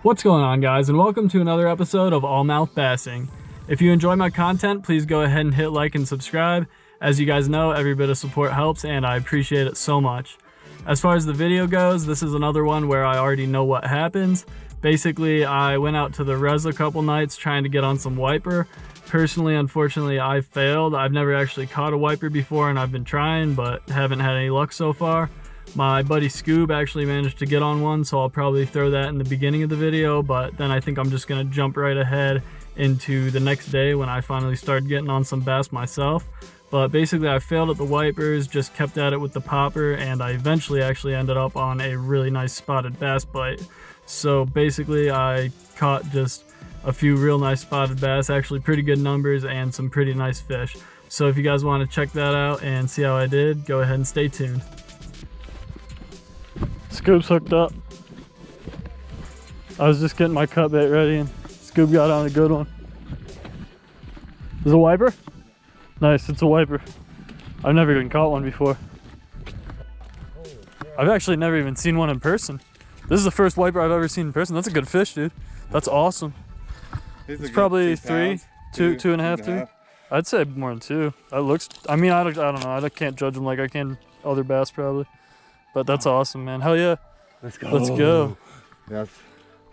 What's going on, guys, and welcome to another episode of All Mouth Bassing. If you enjoy my content, please go ahead and hit like and subscribe. As you guys know, every bit of support helps and I appreciate it so much. As far as the video goes, this is another one where I already know what happens. Basically, I went out to the res a couple nights trying to get on some wiper. Personally, unfortunately, I failed. I've never actually caught a wiper before and I've been trying, but haven't had any luck so far. My buddy Scoob actually managed to get on one, so I'll probably throw that in the beginning of the video, but then I think I'm just gonna jump right ahead into the next day when I finally started getting on some bass myself. But basically I failed at the wipers, just kept at it with the popper, and I eventually actually ended up on a really nice spotted bass bite. So basically I caught just a few real nice spotted bass, actually pretty good numbers and some pretty nice fish. So if you guys want to check that out and see how I did, go ahead and stay tuned. Scoob's hooked up. I was just getting my cut bait ready and Scoob got on a good one. Is it a wiper? Nice, it's a wiper. I've never even caught one before. I've actually never even seen one in person. This is the first wiper I've ever seen in person. That's a good fish, dude. That's awesome. It's probably two and a half. I'd say more than two. That looks, I mean, I don't know. I can't judge them like I can other bass probably. But that's awesome, man. Hell yeah. Let's go. Let's go. Yes.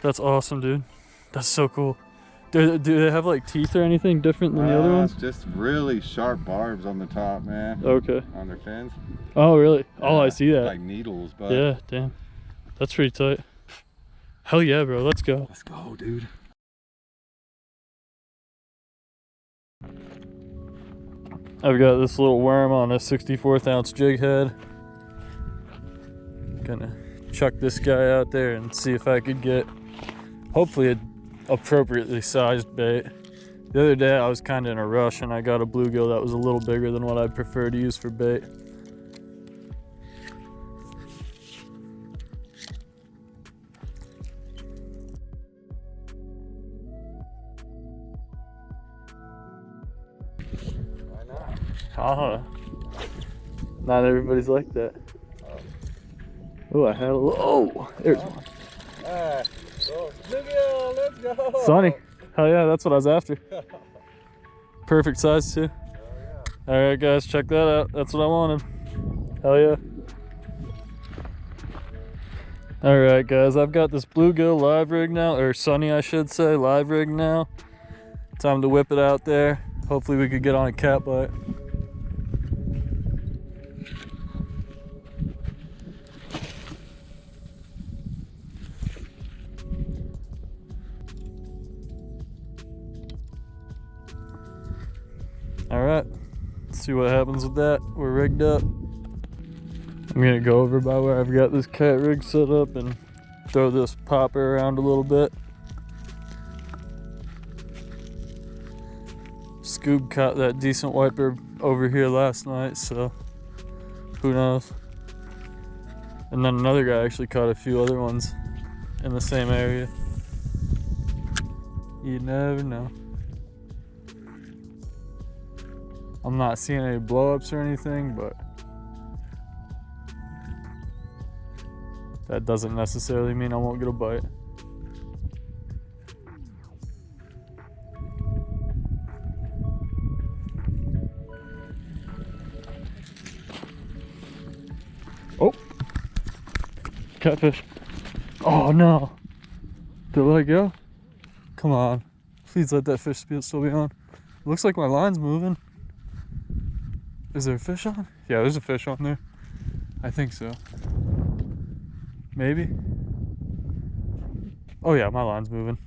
That's awesome, dude. That's so cool. Do they have like teeth or anything different than the other ones? Just really sharp barbs on the top, man. Okay. On their fins. Oh, really? Oh, I see that. Like needles, but. Yeah, damn. That's pretty tight. Hell yeah, bro. Let's go. Let's go, dude. I've got this little worm on a 64th ounce jig head. Gonna chuck this guy out there and see if I could get hopefully an appropriately sized bait. The other day I was kind of in a rush and I got a bluegill that was a little bigger than what I'd prefer to use for bait. Why not? Not everybody's like that. Oh, I had a little. Oh, there's one. Bluegill, let's go. Sunny. Hell yeah, that's what I was after. Perfect size too. Oh, yeah. All right, guys, check that out. That's what I wanted. Hell yeah. All right, guys, I've got this bluegill live rig now, or Sunny, I should say, live rig now. Time to whip it out there. Hopefully we could get on a cat bite. All right, let's see what happens with that. We're rigged up. I'm gonna go over by where I've got this cat rig set up and throw this popper around a little bit. Scoob caught that decent wiper over here last night, so who knows. And then another guy actually caught a few other ones in the same area. You never know. I'm not seeing any blow-ups or anything, but that doesn't necessarily mean I won't get a bite. Oh, catfish. Oh no. Did I let it go? Come on. Please let that fish still be on. Looks like my line's moving. Is there a fish on? Yeah, there's a fish on there. I think so. Maybe. Oh yeah, my line's moving.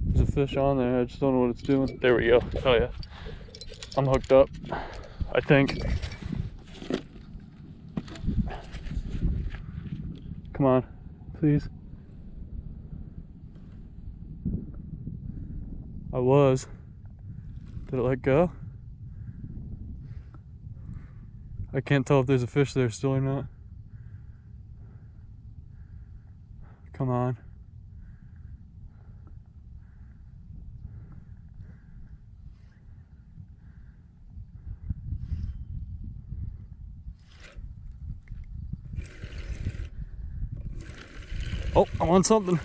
There's a fish on there. I just don't know what it's doing. There we go. Oh yeah. I'm hooked up. I think. Come on, please. I was. Did it let go? I can't tell if there's a fish there still or not. Come on. Oh, I'm on something.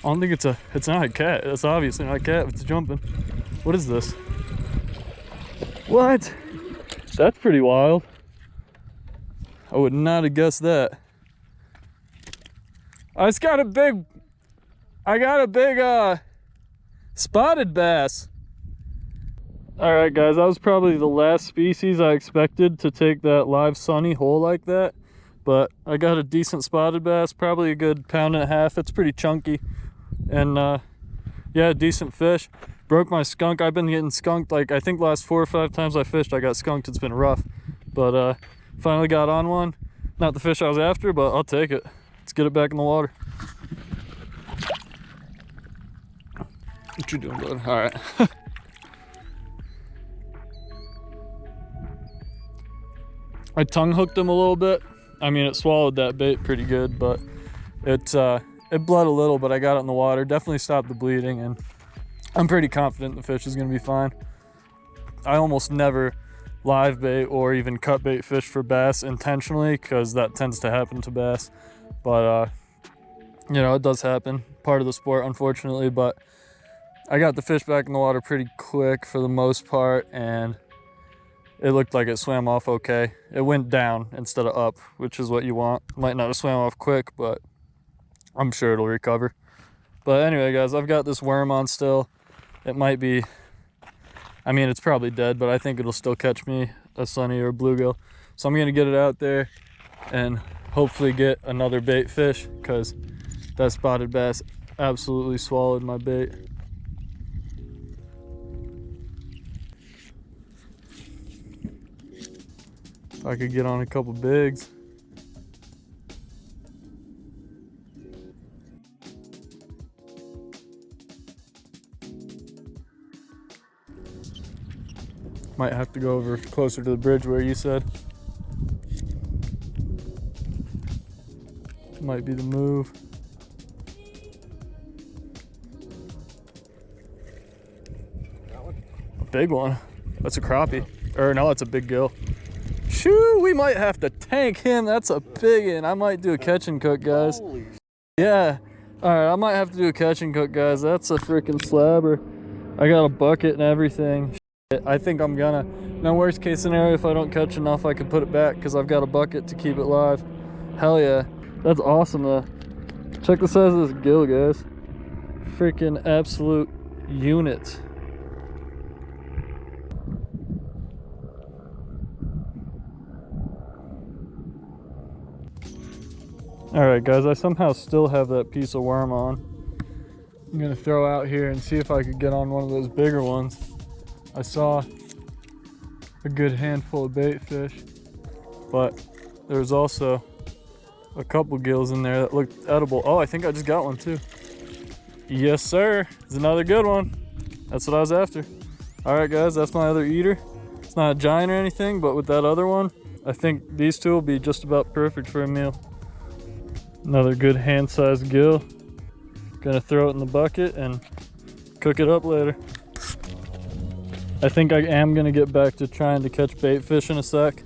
don't think it's not a cat. It's obviously not a cat if it's jumping. What is this? What? That's pretty wild. I would not have guessed that. I got a big spotted bass. All right, guys, that was probably the last species I expected to take that live sunny hole like that. But I got a decent spotted bass, probably a good 1.5 pounds. It's pretty chunky. And yeah, decent fish. Broke my skunk. I've been getting skunked like I think last 4 or 5 times I fished I got skunked. It's been rough. But finally got on one. Not the fish I was after, but I'll take it. Let's get it back in the water. What you doing, bud? All right. I tongue hooked him a little bit. I mean, it swallowed that bait pretty good, but it bled a little, but I got it in the water. Definitely stopped the bleeding, and I'm pretty confident the fish is gonna be fine. I almost never live bait or even cut bait fish for bass intentionally, because that tends to happen to bass. But you know, it does happen. Part of the sport, unfortunately, but I got the fish back in the water pretty quick for the most part, and it looked like it swam off okay. It went down instead of up, which is what you want. Might not have swam off quick, but I'm sure it'll recover. But anyway, guys, I've got this worm on still. It might be, I mean, it's probably dead, but I think it'll still catch me a sunny or a bluegill. So I'm gonna get it out there and hopefully get another bait fish, because that spotted bass absolutely swallowed my bait. If I could get on a couple bigs. Might have to go over closer to the bridge where you said. Might be the move. That one? A big one. That's a crappie. Or no, that's a big gill. Shoo, we might have to tank him. That's a big one. I might do a catch and cook, guys. Holy. Yeah. All right, I might have to do a catch and cook, guys. That's a freaking slabber. I got a bucket and everything. I think I'm gonna. Now, worst case scenario, if I don't catch enough, I can put it back because I've got a bucket to keep it live. Hell yeah. That's awesome, though. Check the size of this gill, guys. Freaking absolute unit. All right, guys, I somehow still have that piece of worm on. I'm gonna throw out here and see if I could get on one of those bigger ones. I saw a good handful of bait fish, but there was also a couple gills in there that looked edible. Oh, I think I just got one too. Yes, sir. It's another good one. That's what I was after. All right, guys, that's my other eater. It's not a giant or anything, but with that other one, I think these two will be just about perfect for a meal. Another good hand-sized gill. Gonna throw it in the bucket and cook it up later. I think I am gonna get back to trying to catch bait fish in a sec.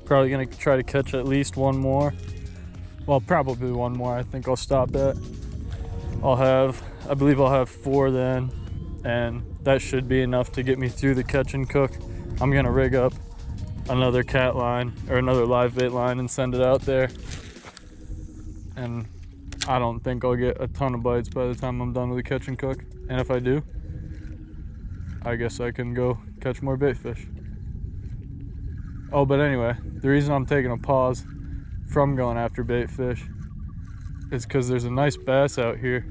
Probably gonna try to catch at least one more. Well, probably one more. I think I'll stop at. I believe I'll have 4 then, and that should be enough to get me through the catch and cook. I'm gonna rig up another cat line or another live bait line and send it out there. And I don't think I'll get a ton of bites by the time I'm done with the catch and cook. And if I do, I guess I can go catch more bait fish. Oh, but anyway, the reason I'm taking a pause from going after bait fish is because there's a nice bass out here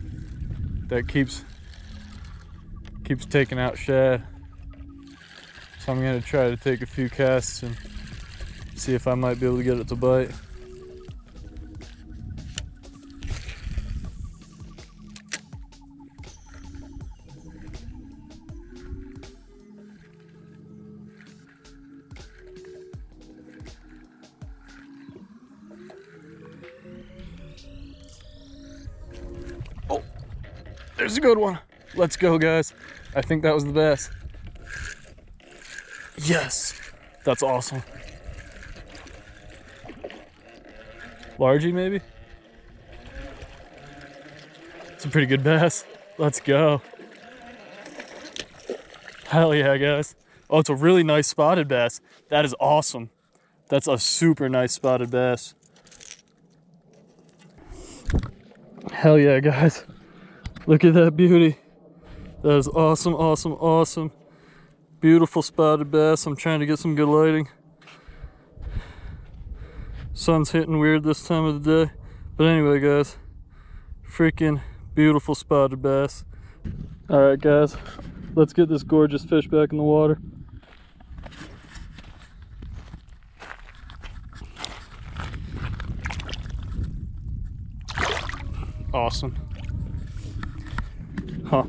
that keeps taking out shad. So I'm gonna try to take a few casts and see if I might be able to get it to bite. Oh, there's a good one. Let's go, guys. I think that was the best. Yes, that's awesome. Largie, maybe? It's a pretty good bass. Let's go. Hell yeah, guys. Oh, it's a really nice spotted bass. That is awesome. That's a super nice spotted bass. Hell yeah, guys. Look at that beauty. That is awesome, awesome, awesome. Beautiful spotted bass. I'm trying to get some good lighting. Sun's hitting weird this time of the day. But anyway, guys, freaking beautiful spotted bass. All right, guys, let's get this gorgeous fish back in the water. Awesome. Huh.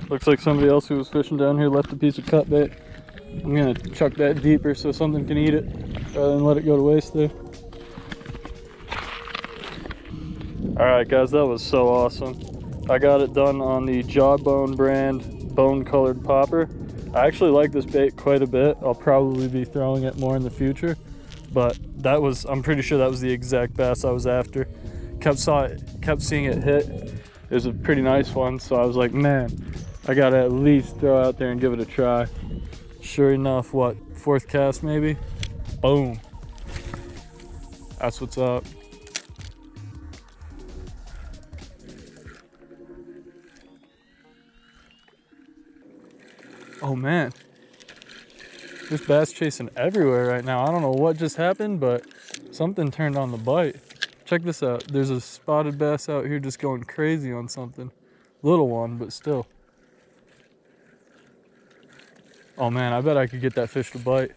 Looks like somebody else who was fishing down here left a piece of cut bait. I'm gonna chuck that deeper so something can eat it rather than let it go to waste there. Alright guys, that was so awesome. I got it done on the Jawbone brand bone colored popper. I actually like this bait quite a bit. I'll probably be throwing it more in the future, but that was, I'm pretty sure that was the exact bass I was after. Kept seeing it hit. It was a pretty nice one, so I was like, man, I gotta at least throw out there and give it a try. Sure enough, what, fourth cast maybe? Boom. That's what's up. Oh man, there's bass chasing everywhere right now. I don't know what just happened, but something turned on the bite. Check this out. There's a spotted bass out here just going crazy on something. Little one, but still. Oh man, I bet I could get that fish to bite.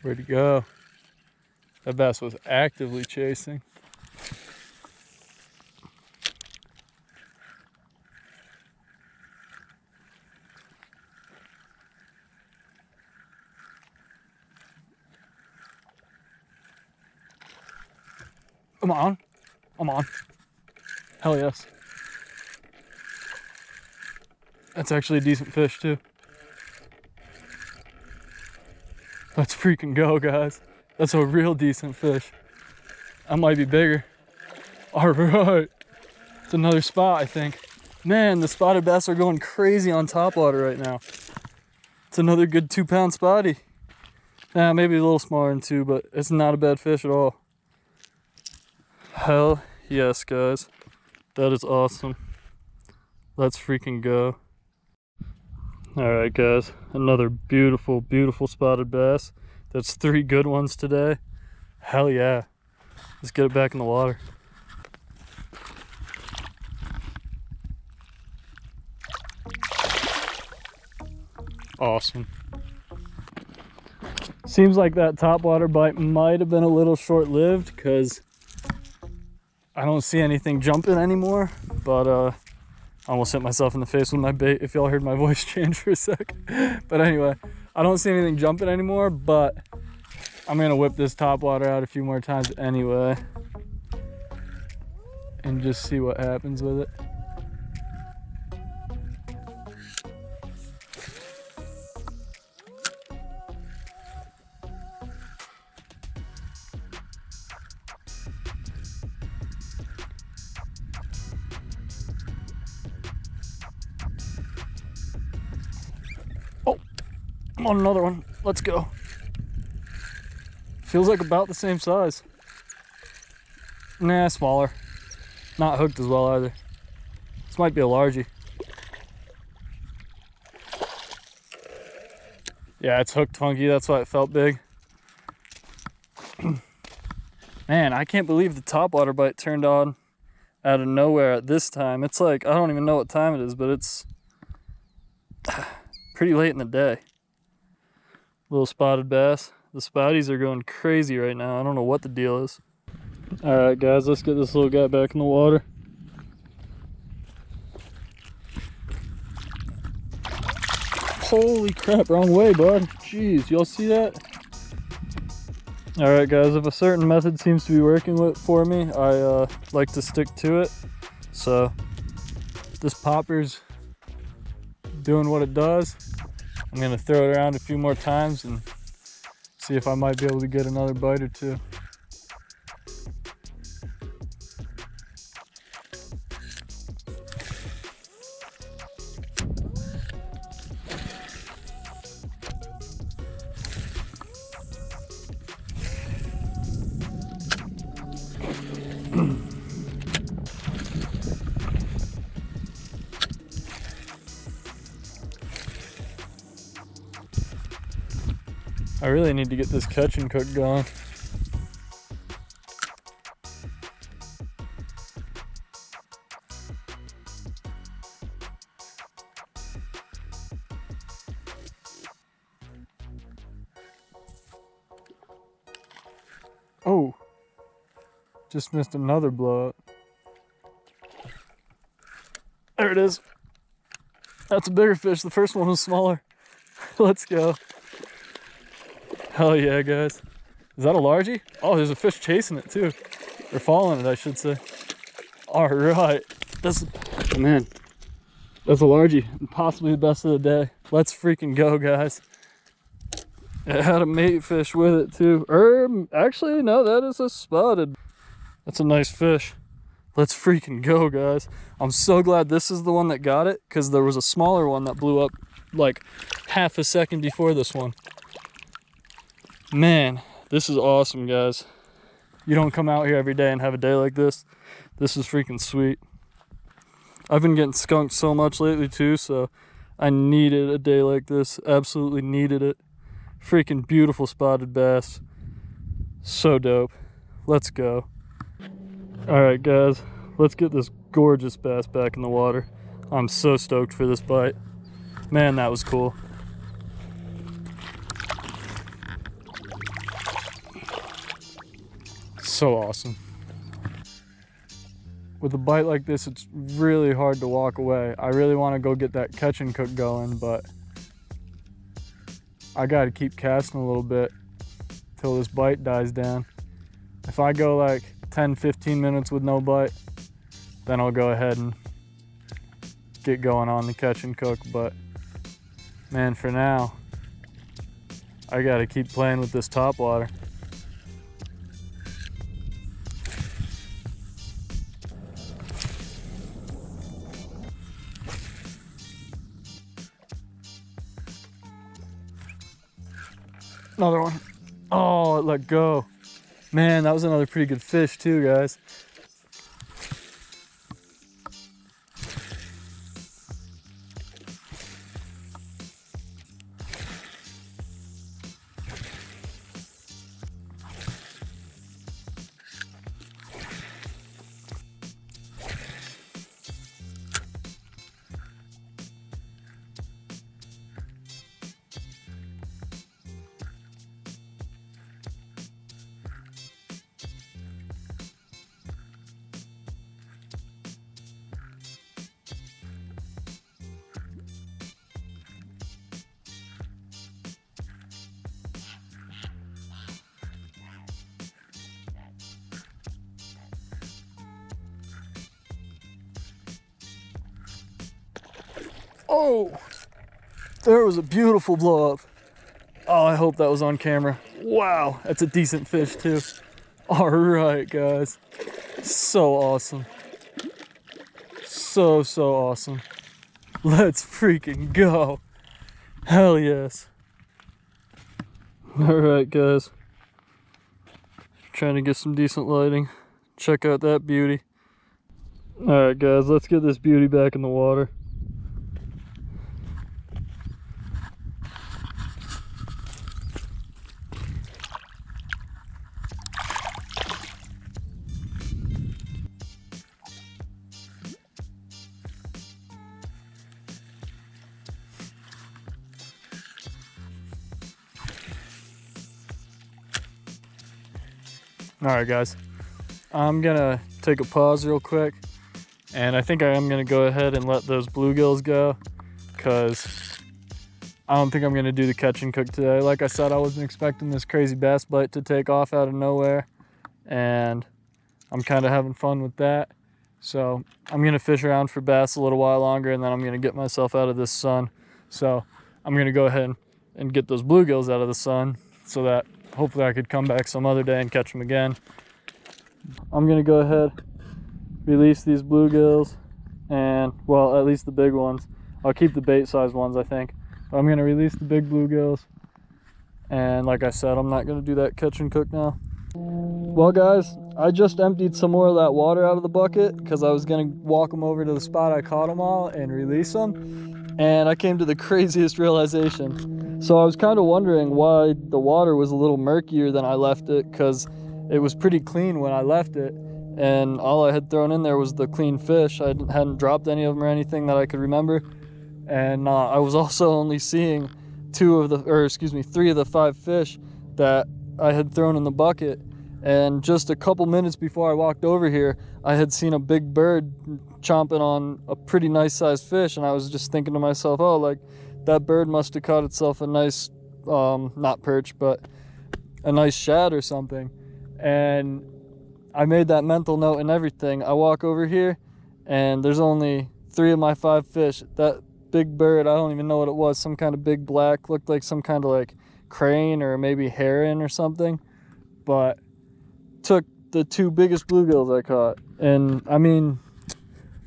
Where'd he go? That bass was actively chasing. Come on. Come on. Hell yes. That's actually a decent fish too. Let's freaking go, guys. That's a real decent fish. That might be bigger. All right. It's another spot, I think. Man, the spotted bass are going crazy on Topwater right now. It's another good 2-pound spotty. Maybe a little smaller than 2, but it's not a bad fish at all. Hell yes, guys. That is awesome. Let's freaking go. All right, guys. Another beautiful, beautiful spotted bass. That's 3 good ones today. Hell yeah. Let's get it back in the water. Awesome. Seems like that topwater bite might have been a little short-lived because I don't see anything jumping anymore, but I almost hit myself in the face with my bait if y'all heard my voice change for a sec. But anyway, I don't see anything jumping anymore, but I'm gonna whip this topwater out a few more times anyway and just see what happens with it. I'm on another one. Let's go. Feels like about the same size. Nah, smaller. Not hooked as well either. This might be a largie. Yeah, it's hooked funky. That's why it felt big. Man, I can't believe the topwater bite turned on out of nowhere at this time. It's like, I don't even know what time it is, but it's pretty late in the day. Little spotted bass. The spotties are going crazy right now. I don't know what the deal is. All right, guys, let's get this little guy back in the water. Holy crap, wrong way, bud. Jeez, y'all see that? All right, guys, if a certain method seems to be working for me, I like to stick to it. So this popper's doing what it does. I'm gonna throw it around a few more times and see if I might be able to get another bite or two. I really need to get this catch and cook going. Oh, just missed another blowout. There it is. That's a bigger fish. The first one was smaller. Let's go. Hell yeah, guys. Is that a largie? Oh, there's a fish chasing it too. Or following it, I should say. All right. That's, man, that's a largie. Possibly the best of the day. Let's freaking go, guys. It had a mate fish with it too. Actually, no, that is a spotted. That's a nice fish. Let's freaking go, guys. I'm so glad this is the one that got it, because there was a smaller one that blew up like half a second before this one. Man, this is awesome, guys. You don't come out here every day and have a day like this. This is freaking sweet. I've been getting skunked so much lately too, so I needed a day like this. Absolutely needed it. Freaking beautiful spotted bass. So dope. Let's go. All right, guys, let's get this gorgeous bass back in the water. I'm so stoked for this bite. Man, that was cool. So awesome. With a bite like this, it's really hard to walk away. I really want to go get that catch and cook going, but I got to keep casting a little bit till this bite dies down. If I go like 10-15 minutes with no bite, then I'll go ahead and get going on the catch and cook. But man, for now, I got to keep playing with this topwater. Another one. Oh, it let go. Man, that was another pretty good fish too, guys. Oh, there was a beautiful blow up. Oh, I hope that was on camera. Wow, that's a decent fish too. All right, guys. So awesome. So awesome. Let's freaking go. Hell yes. All right, guys. Trying to get some decent lighting. Check out that beauty. All right, guys, let's get this beauty back in the water. All right, guys, I'm gonna take a pause real quick, and I think I am gonna go ahead and let those bluegills go, because I don't think I'm gonna do the catch and cook today. Like I said, I wasn't expecting this crazy bass bite to take off out of nowhere, and I'm kind of having fun with that. So I'm gonna fish around for bass a little while longer, and then I'm gonna get myself out of this sun. So I'm gonna go ahead and get those bluegills out of the sun so that hopefully I could come back some other day and catch them again. I'm gonna go ahead, release these bluegills, and well, at least the big ones. I'll keep the bait size ones, I think. But I'm gonna release the big bluegills. And like I said, I'm not gonna do that catch and cook now. Well guys, I just emptied some more of that water out of the bucket because I was gonna walk them over to the spot I caught them all and release them. And I came to the craziest realization. So I was kind of wondering why the water was a little murkier than I left it, because it was pretty clean when I left it. And all I had thrown in there was the clean fish. I hadn't dropped any of them or anything that I could remember. And I was also only seeing 3 of the 5 fish that I had thrown in the bucket. And just a couple minutes before I walked over here, I had seen a big bird chomping on a pretty nice sized fish, and I was just thinking to myself, oh, like that bird must have caught itself a nice not perch, but a nice shad or something. And I made that mental note and everything. I walk over here and there's only 3 of my 5 fish. That big bird, I don't even know what it was, some kind of big black, looked like some kind of like crane or maybe heron or something, but took the 2 biggest bluegills I caught. And I mean,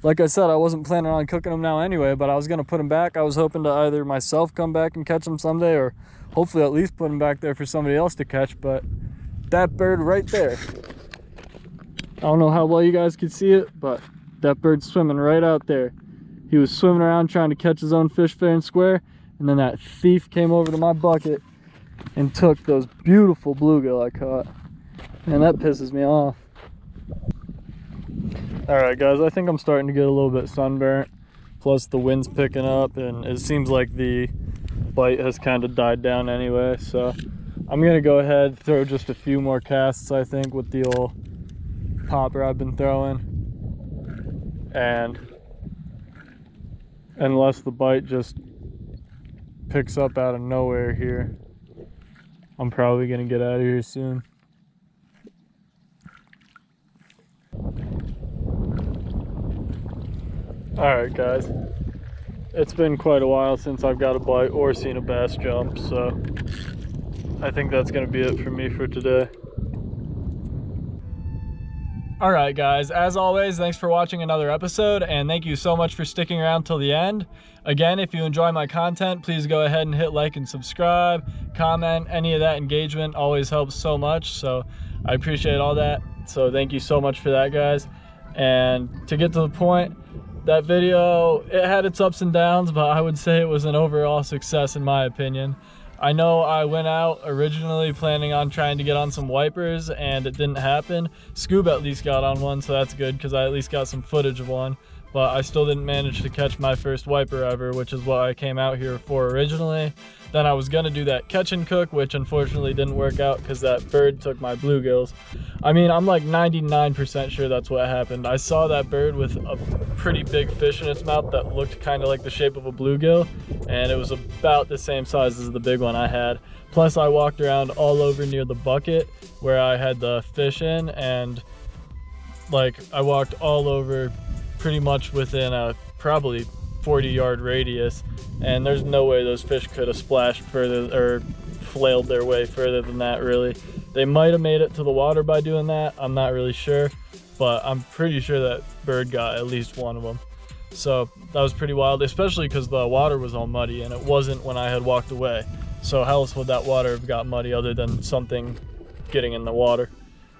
like I said, I wasn't planning on cooking them now anyway, but I was gonna put them back. I was hoping to either myself come back and catch them someday, or hopefully at least put them back there for somebody else to catch. But that bird right there, I don't know how well you guys could see it, but that bird's swimming right out there. He was swimming around trying to catch his own fish fair and square, and then that thief came over to my bucket and took those beautiful bluegill I caught. And that pisses me off. Alright guys, I think I'm starting to get a little bit sunburnt. Plus the wind's picking up and it seems like the bite has kind of died down anyway. So I'm going to go ahead, throw just a few more casts, I think, with the old popper I've been throwing. And unless the bite just picks up out of nowhere here, I'm probably going to get out of here soon. Alright guys, it's been quite a while since I've got a bite or seen a bass jump, so I think that's going to be it for me for today. Alright guys, as always, thanks for watching another episode, and thank you so much for sticking around till the end. Again, if you enjoy my content, please go ahead and hit like and subscribe, comment. Any of that engagement always helps so much, so I appreciate all that. So thank you so much for that, guys. And to get to the point, that video, it had its ups and downs, but I would say it was an overall success in my opinion. I know I went out originally planning on trying to get on some wipers and it didn't happen. Scoob at least got on one, so that's good because I at least got some footage of one. But I still didn't manage to catch my first wiper ever, which is what I came out here for originally. Then I was gonna do that catch and cook, which unfortunately didn't work out because that bird took my bluegills. I mean, I'm like 99% sure that's what happened. I saw that bird with a pretty big fish in its mouth that looked kind of like the shape of a bluegill, and it was about the same size as the big one I had. Plus I walked around all over near the bucket where I had the fish in, and like I walked all over pretty much within a probably 40-yard radius, and there's no way those fish could have splashed further or flailed their way further than that, really. They might have made it to the water by doing that, I'm not really sure, but I'm pretty sure that bird got at least one of them. So that was pretty wild, especially because the water was all muddy and it wasn't when I had walked away. So how else would that water have got muddy other than something getting in the water?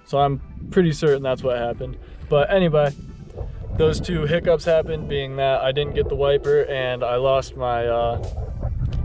So I'm pretty certain that's what happened. But anyway, those 2 hiccups happened, being that I didn't get the wiper and I lost my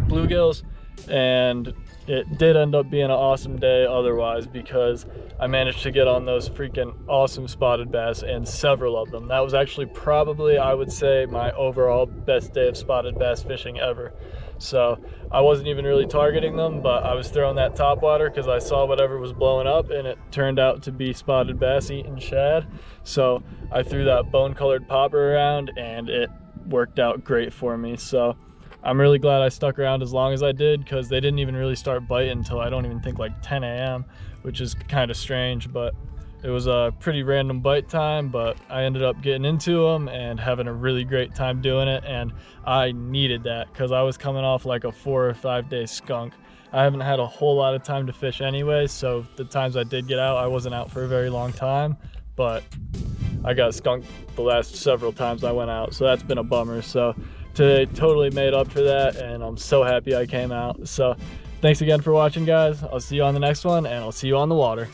bluegills, and it did end up being an awesome day otherwise because I managed to get on those freaking awesome spotted bass, and several of them. That was actually probably, I would say, my overall best day of spotted bass fishing ever. So I wasn't even really targeting them, but I was throwing that topwater because I saw whatever was blowing up, and it turned out to be spotted bass eating shad. So I threw that bone colored popper around and it worked out great for me. So I'm really glad I stuck around as long as I did, because they didn't even really start biting until I don't even think like 10 a.m., which is kind of strange, but It was a pretty random bite time, but I ended up getting into them and having a really great time doing it. And I needed that because I was coming off like a 4 or 5 day skunk. I haven't had a whole lot of time to fish anyway, so the times I did get out, I wasn't out for a very long time, but I got skunked the last several times I went out, so that's been a bummer. So today totally made up for that, and I'm so happy I came out. So thanks again for watching, guys. I'll see you on the next one, and I'll see you on the water.